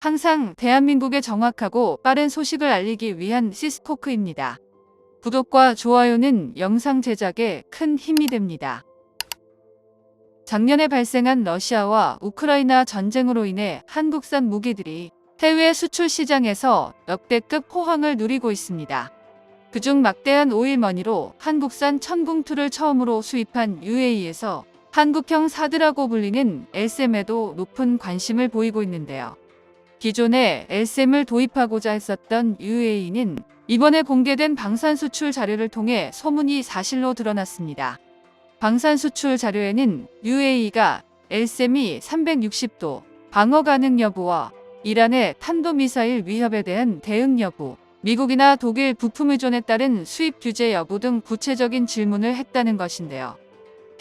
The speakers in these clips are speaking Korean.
항상 대한민국에 정확하고 빠른 소식을 알리기 위한 시스코크입니다. 구독과 좋아요는 영상 제작에 큰 힘이 됩니다. 작년에 발생한 러시아와 우크라이나 전쟁으로 인해 한국산 무기들이 해외 수출 시장에서 역대급 호황을 누리고 있습니다. 그중 막대한 오일머니로 한국산 천궁2를 처음으로 수입한 UAE에서 한국형 사드라고 불리는 LSM에도 높은 관심을 보이고 있는데요. 기존에 LSM을 도입하고자 했었던 UAE는 이번에 공개된 방산 수출 자료를 통해 소문이 사실로 드러났습니다. 방산 수출 자료에는 UAE가 LSM이 360도 방어 가능 여부와 이란의 탄도미사일 위협에 대한 대응 여부, 미국이나 독일 부품 의존에 따른 수입 규제 여부 등 구체적인 질문을 했다는 것인데요.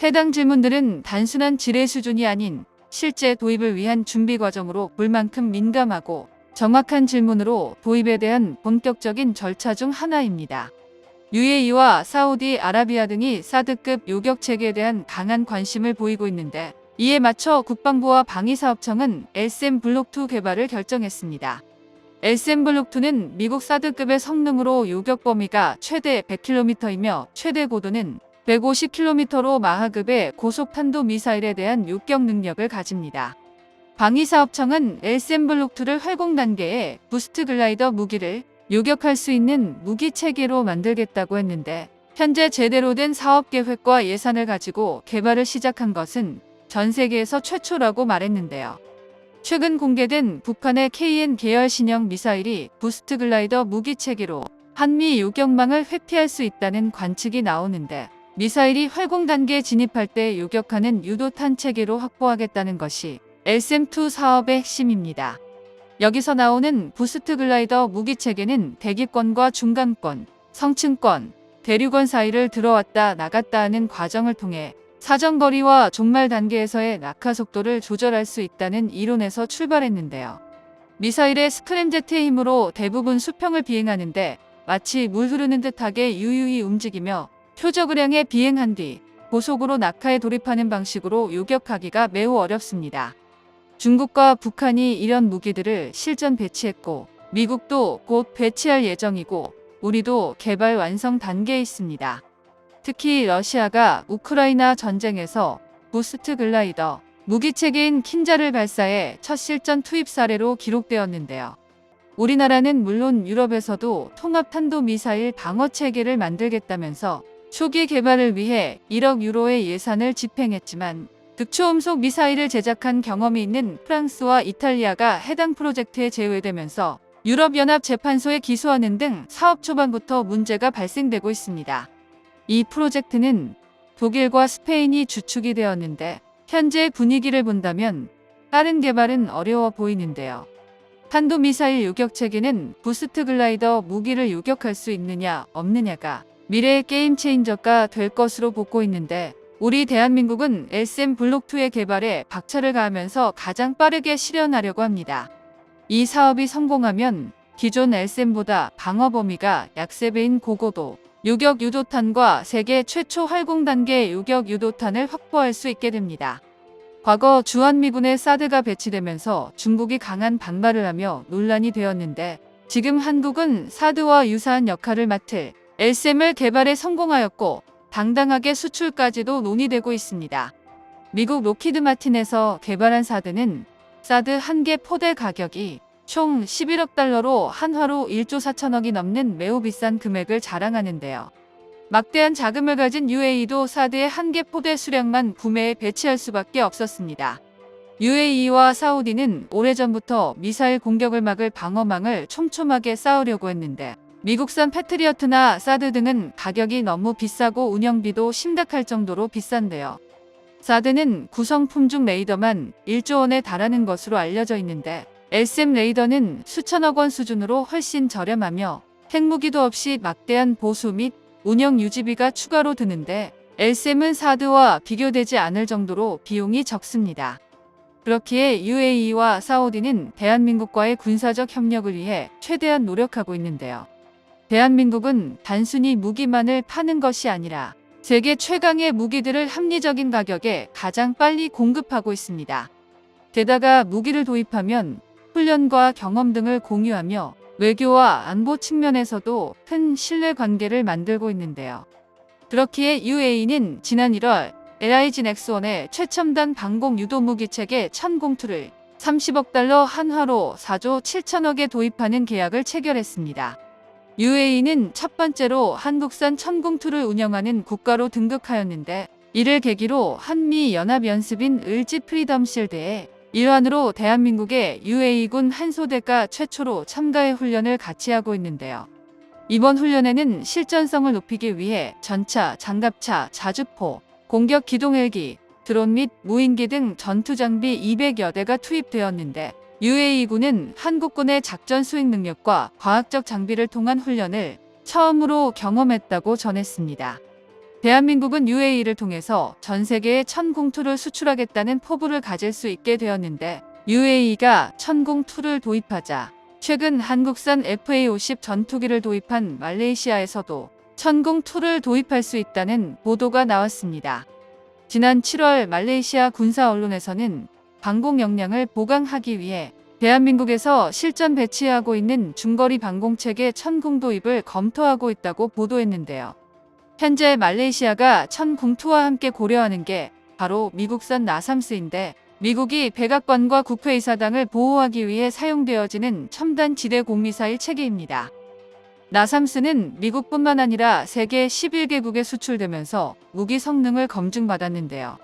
해당 질문들은 단순한 질의 수준이 아닌 실제 도입을 위한 준비 과정으로 볼 만큼 민감하고 정확한 질문으로 도입에 대한 본격적인 절차 중 하나입니다. UAE와 사우디아라비아 등이 사드급 요격 체계에 대한 강한 관심을 보이고 있는데, 이에 맞춰 국방부와 방위사업청은 LSM 블록2 개발을 결정했습니다. LSM 블록2는 미국 사드급의 성능으로 요격 범위가 최대 100km이며 최대 고도는 150km로 마하급의 고속 탄도 미사일에 대한 요격 능력을 가집니다. 방위사업청은 LSM 블록2를 활공 단계에 부스트 글라이더 무기를 요격할 수 있는 무기 체계로 만들겠다고 했는데, 현재 제대로 된 사업 계획과 예산을 가지고 개발을 시작한 것은 전 세계에서 최초라고 말했는데요. 최근 공개된 북한의 KN 계열 신형 미사일이 부스트 글라이더 무기 체계로 한미 요격망을 회피할 수 있다는 관측이 나오는데, 미사일이 활공 단계에 진입할 때 요격하는 유도탄 체계로 확보하겠다는 것이 LSM2 사업의 핵심입니다. 여기서 나오는 부스트 글라이더 무기 체계는 대기권과 중간권, 성층권, 대류권 사이를 들어왔다 나갔다 하는 과정을 통해 사정거리와 종말 단계에서의 낙하 속도를 조절할 수 있다는 이론에서 출발했는데요. 미사일의 스크램제트의 힘으로 대부분 수평을 비행하는데 마치 물 흐르는 듯하게 유유히 움직이며 표적을 향해 비행한 뒤 고속으로 낙하에 돌입하는 방식으로 요격하기가 매우 어렵습니다. 중국과 북한이 이런 무기들을 실전 배치했고, 미국도 곧 배치할 예정이고, 우리도 개발 완성 단계에 있습니다. 특히 러시아가 우크라이나 전쟁에서 부스트 글라이더 무기체계인 킨자를 발사해 첫 실전 투입 사례로 기록되었는데요. 우리나라는 물론 유럽에서도 통합탄도미사일 방어체계를 만들겠다면서 초기 개발을 위해 1억 유로의 예산을 집행했지만, 극초음속 미사일을 제작한 경험이 있는 프랑스와 이탈리아가 해당 프로젝트에 제외되면서 유럽연합재판소에 기소하는 등 사업 초반부터 문제가 발생되고 있습니다. 이 프로젝트는 독일과 스페인이 주축이 되었는데, 현재 분위기를 본다면 빠른 개발은 어려워 보이는데요. 탄도미사일 요격체계는 부스트 글라이더 무기를 요격할 수 있느냐 없느냐가 미래의 게임 체인저가 될 것으로 보고 있는데, 우리 대한민국은 LSM 블록2의 개발에 박차를 가하면서 가장 빠르게 실현하려고 합니다. 이 사업이 성공하면 기존 LSM보다 방어 범위가 약 3배인 고고도 요격 유도탄과 세계 최초 활공 단계 요격 유도탄을 확보할 수 있게 됩니다. 과거 주한미군의 사드가 배치되면서 중국이 강한 반발을 하며 논란이 되었는데, 지금 한국은 사드와 유사한 역할을 맡을 LSM을 개발에 성공하였고 당당하게 수출까지도 논의되고 있습니다. 미국 로키드 마틴에서 개발한 사드는 사드 1개 포대 가격이 총 11억 달러로 한화로 1조 4천억이 넘는 매우 비싼 금액을 자랑하는데요. 막대한 자금을 가진 UAE도 사드의 1개 포대 수량만 구매해 배치할 수밖에 없었습니다. UAE와 사우디는 오래전부터 미사일 공격을 막을 방어망을 촘촘하게 쌓으려고 했는데, 미국산 패트리어트나 사드 등은 가격이 너무 비싸고 운영비도 심각할 정도로 비싼데요. 사드는 구성품 중 레이더만 1조 원에 달하는 것으로 알려져 있는데, LSM 레이더는 수천억 원 수준으로 훨씬 저렴하며 핵무기도 없이 막대한 보수 및 운영 유지비가 추가로 드는데, LSM은 사드와 비교되지 않을 정도로 비용이 적습니다. 그렇기에 UAE와 사우디는 대한민국과의 군사적 협력을 위해 최대한 노력하고 있는데요. 대한민국은 단순히 무기만을 파는 것이 아니라 세계 최강의 무기들을 합리적인 가격에 가장 빨리 공급하고 있습니다. 게다가 무기를 도입하면 훈련과 경험 등을 공유하며 외교와 안보 측면에서도 큰 신뢰 관계를 만들고 있는데요. 그렇기에 UAE는 지난 1월 LIG 넥스원의 최첨단 방공 유도무기 체계 천공투를 30억 달러 한화로 4조 7천억에 도입하는 계약을 체결했습니다. UAE는 첫 번째로 한국산 천공투를 운영하는 국가로 등극하였는데, 이를 계기로 한미 연합연습인 을지 프리덤 실드의 일환으로 대한민국의 UAE군 한소대가 최초로 참가해 훈련을 같이 하고 있는데요. 이번 훈련에는 실전성을 높이기 위해 전차, 장갑차, 자주포, 공격 기동 헬기, 드론 및 무인기 등 전투 장비 200여 대가 투입되었는데, UAE군은 한국군의 작전 수행 능력과 과학적 장비를 통한 훈련을 처음으로 경험했다고 전했습니다. 대한민국은 UAE를 통해서 전 세계에 천공투를 수출하겠다는 포부를 가질 수 있게 되었는데, UAE가 천공투를 도입하자 최근 한국산 FA-50 전투기를 도입한 말레이시아에서도 천공투를 도입할 수 있다는 보도가 나왔습니다. 지난 7월 말레이시아 군사 언론에서는 방공 역량을 보강하기 위해 대한민국에서 실전 배치하고 있는 중거리 방공체계 천공 도입을 검토하고 있다고 보도했는데요. 현재 말레이시아가 천공투와 함께 고려하는 게 바로 미국산 나삼스인데, 미국이 백악관과 국회의사당을 보호하기 위해 사용되어지는 첨단 지대 공미사일 체계입니다. 나삼스는 미국뿐만 아니라 세계 11개국에 수출되면서 무기 성능을 검증받았는데요.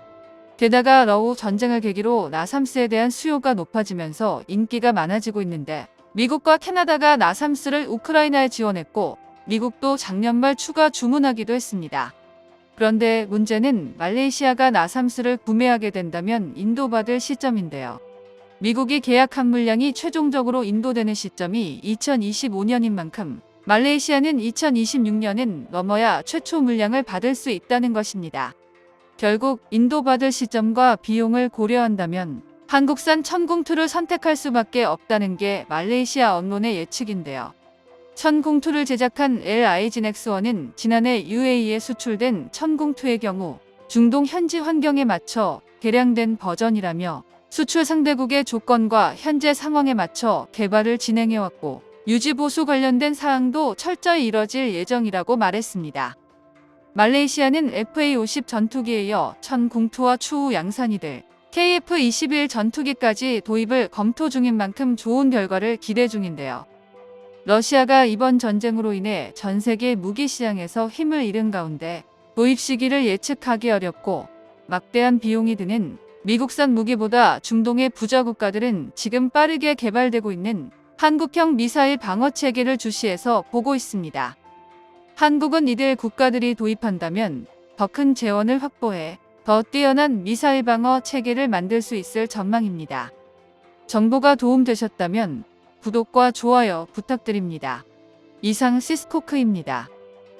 게다가 러우 전쟁을 계기로 나삼스에 대한 수요가 높아지면서 인기가 많아지고 있는데, 미국과 캐나다가 나삼스를 우크라이나에 지원했고, 미국도 작년 말 추가 주문하기도 했습니다. 그런데 문제는 말레이시아가 나삼스를 구매하게 된다면 인도받을 시점인데요. 미국이 계약한 물량이 최종적으로 인도되는 시점이 2025년인 만큼 말레이시아는 2026년은 넘어야 최초 물량을 받을 수 있다는 것입니다. 결국 인도받을 시점과 비용을 고려한다면 한국산 천공투를 선택할 수밖에 없다는 게 말레이시아 언론의 예측인데요. 천공투를 제작한 LIG 넥스원은 지난해 UAE에 수출된 천공투의 경우 중동 현지 환경에 맞춰 개량된 버전이라며, 수출 상대국의 조건과 현재 상황에 맞춰 개발을 진행해왔고, 유지보수 관련된 사항도 철저히 이뤄질 예정이라고 말했습니다. 말레이시아는 FA-50 전투기에 이어 천공투와 추후 양산이들 KF-21 전투기까지 도입을 검토 중인 만큼 좋은 결과를 기대 중인데요. 러시아가 이번 전쟁으로 인해 전 세계 무기 시장에서 힘을 잃은 가운데 도입 시기를 예측하기 어렵고 막대한 비용이 드는 미국산 무기보다 중동의 부자 국가들은 지금 빠르게 개발되고 있는 한국형 미사일 방어 체계를 주시해서 보고 있습니다. 한국은 이들 국가들이 도입한다면 더 큰 재원을 확보해 더 뛰어난 미사일 방어 체계를 만들 수 있을 전망입니다. 정보가 도움되셨다면 구독과 좋아요 부탁드립니다. 이상 시스코크입니다.